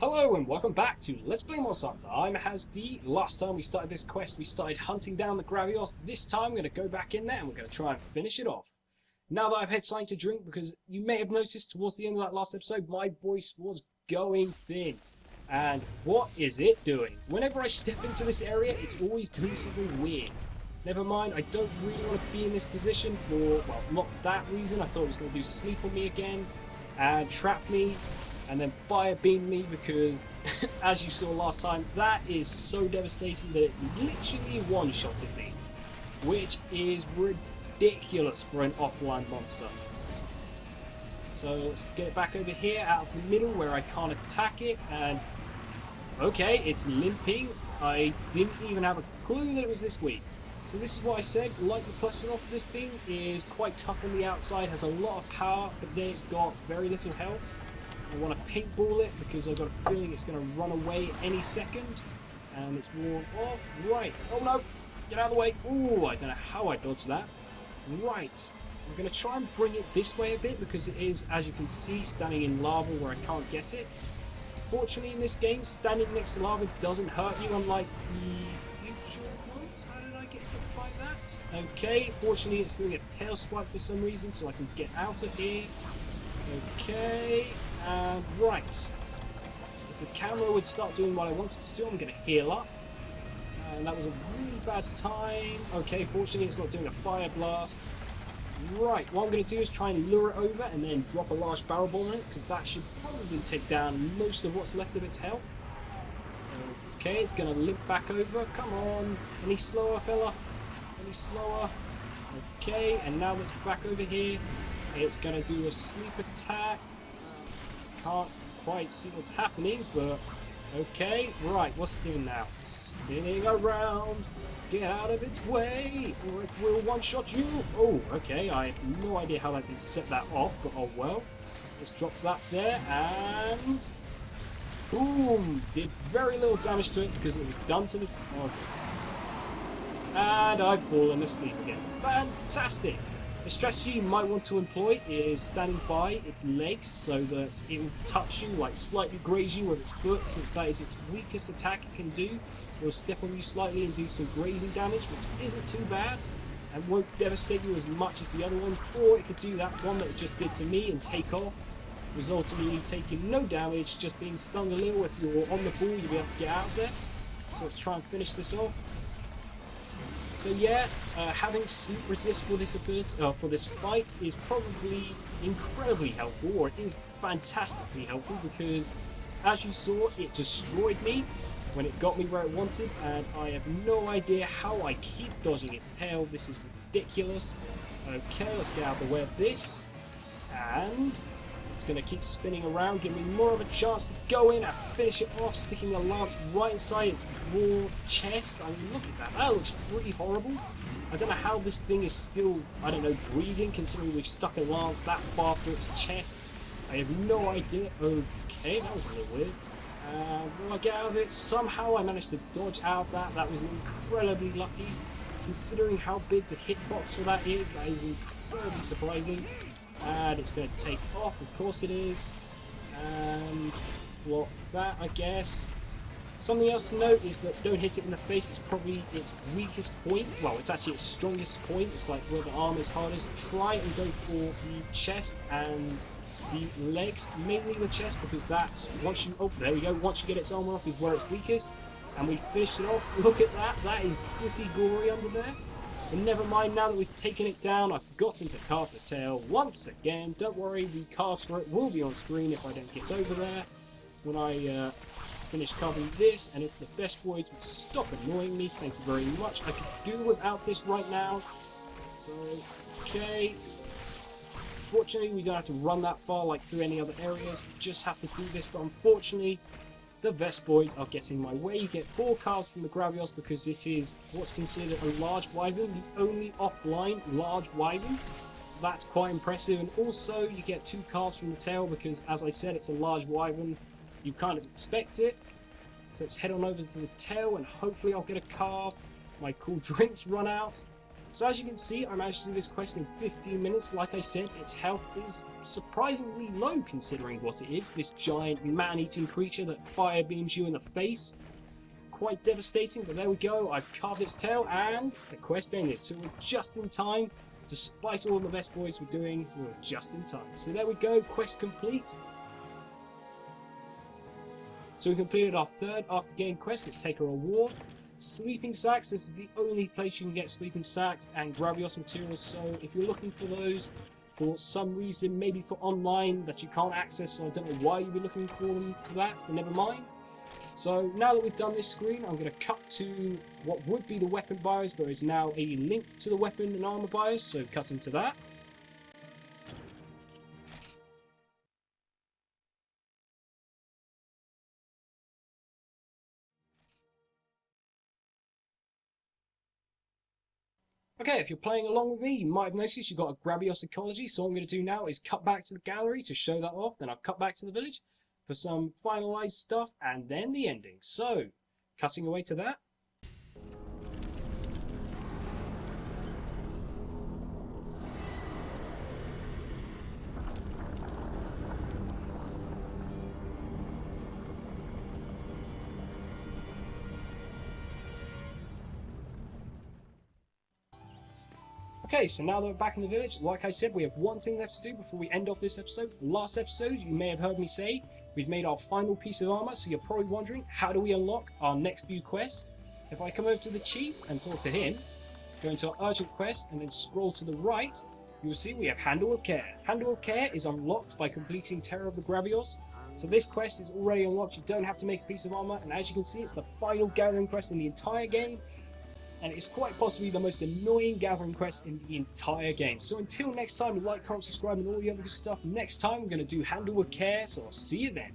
Hello and welcome back to Let's Play Monster Hunter. I'm HazzD. Last time we started this quest, we started hunting down the Gravios. This time we're going to go back in there and we're going to try and finish it off. Now that I've had something to drink, because you may have noticed towards the end of that last episode, my voice was going thin. And what is it doing? Whenever I step into this area, it's always doing something weird. Never mind, I don't really want to be in this position for, well, not that reason. I thought it was going to do sleep on me again and trap me. And then fire beam me because, as you saw last time, that is so devastating that it literally one-shotted me. Which is ridiculous for an offline monster. So let's get it back over here out of the middle where I can't attack it. And okay, it's limping. I didn't even have a clue that it was this weak. So this is what I said, like the person off this thing is quite tough on the outside, has a lot of power, but then it's got very little health. I want to paintball it because I've got a feeling it's going to run away any second. And it's worn off. Right. Oh no! Get out of the way. Ooh, I don't know how I dodged that. Right. I'm going to try and bring it this way a bit because it is, as you can see, standing in lava where I can't get it. Fortunately in this game, standing next to lava doesn't hurt you unlike the future ones. How did I get hit by that? Okay. Fortunately it's doing a tail swipe for some reason so I can get out of here. Okay. And right, if the camera would start doing what I wanted to do, I'm going to heal up. And that was a really bad time. Okay, fortunately it's not doing a fire blast. Right, what I'm going to do is try and lure it over and then drop a large barrel bomb on it, because that should probably take down most of what's left of its health. Okay, it's going to limp back over. Come on, any slower, fella? Any slower? Okay, and now that it's back over here, it's going to do a sleep attack. Can't quite see what's happening, but okay. Right, what's it doing now? Spinning around. Get out of its way, or it will one-shot you. Oh, okay. I have no idea how that did set that off, but oh well. Let's drop that there, and boom! Did very little damage to it because it was done to the. Oh. And I've fallen asleep again. Fantastic! The strategy you might want to employ is standing by its legs so that it will touch you, like slightly graze you with its foot, since that is its weakest attack it can do. It will step on you slightly and do some grazing damage, which isn't too bad, and won't devastate you as much as the other ones, or it could do that one that it just did to me and take off, resulting in you taking no damage, just being stung a little. If you're on the ball, you'll be able to get out of there. So let's try and finish this off. So yeah, having sleep resist for this for this fight is probably incredibly helpful, or it is fantastically helpful, because as you saw, it destroyed me when it got me where it wanted, and I have no idea how I keep dodging its tail. This is ridiculous. Okay, let's get out of the way of this, and it's going to keep spinning around, giving me more of a chance to go in and finish it off, sticking a lance right inside its raw chest. I mean, look at that. That looks pretty horrible. I don't know how this thing is still, I don't know, breathing, considering we've stuck a lance that far through its chest. I have no idea. Okay, that was a little weird. Will I get out of it? Somehow I managed to dodge out of that. That was incredibly lucky. Considering how big the hitbox for that is incredibly surprising. And it's going to take off, of course it is, and block that, I guess. Something else to note is that don't hit it in the face. It's probably its weakest point. Well, it's actually its strongest point. It's like where the arm is hardest. Try and go for the chest and the legs, mainly the chest, because that's, once you, oh, there we go, once you get its armor off is where it's weakest. And we finished it off. Look at that, that is pretty gory under there. But never mind, now that we've taken it down, I've forgotten to carve the tail once again. Don't worry, the cast for it will be on screen if I don't get over there when I finish carving this. And if the best boys would stop annoying me, thank you very much. I could do without this right now. So, okay. Fortunately, we don't have to run that far like through any other areas. We just have to do this, but unfortunately, the Vespoids are getting my way. You get 4 calves from the Gravios because it is what's considered a large wyvern, the only offline large wyvern. So that's quite impressive. And also you get 2 calves from the tail because, as I said, it's a large wyvern. You kind of expect it. So let's head on over to the tail and hopefully I'll get a calf. My cool drinks run out. So as you can see, I managed to do this quest in 15 minutes. Like I said, its health is surprisingly low considering what it is. This giant man-eating creature that fire beams you in the face. Quite devastating, but there we go. I've carved its tail and the quest ended. So we're just in time. Despite all the best boys were doing, we were just in time. So there we go, quest complete. So we completed our third after game quest. Let's take a reward. Sleeping sacks. This is the only place you can get sleeping sacks and Gravios materials. So if you're looking for those for some reason, maybe for online that you can't access, so I don't know why you'd be looking for them for that, but never mind. So now that we've done this screen, I'm going to cut to what would be the weapon bios, but is now a link to the weapon and armor bios. So cut into that. Okay, if you're playing along with me, you might have noticed you've got a Gravios ecology, so what I'm going to do now is cut back to the gallery to show that off, then I'll cut back to the village for some finalised stuff, and then the ending. So, cutting away to that. Okay, so now that we're back in the village, like I said, we have one thing left to do before we end off this episode. Last episode, you may have heard me say, we've made our final piece of armor, so you're probably wondering, how do we unlock our next few quests? If I come over to the chief and talk to him, go into our urgent quest, and then scroll to the right, you will see we have Handle of Care. Handle of Care is unlocked by completing Terror of the Gravios. So this quest is already unlocked, you don't have to make a piece of armor, and as you can see, it's the final gathering quest in the entire game. And it's quite possibly the most annoying gathering quest in the entire game. So until next time, like, comment, subscribe, and all the other good stuff. Next time, we're going to do Handle with Care, so I'll see you then.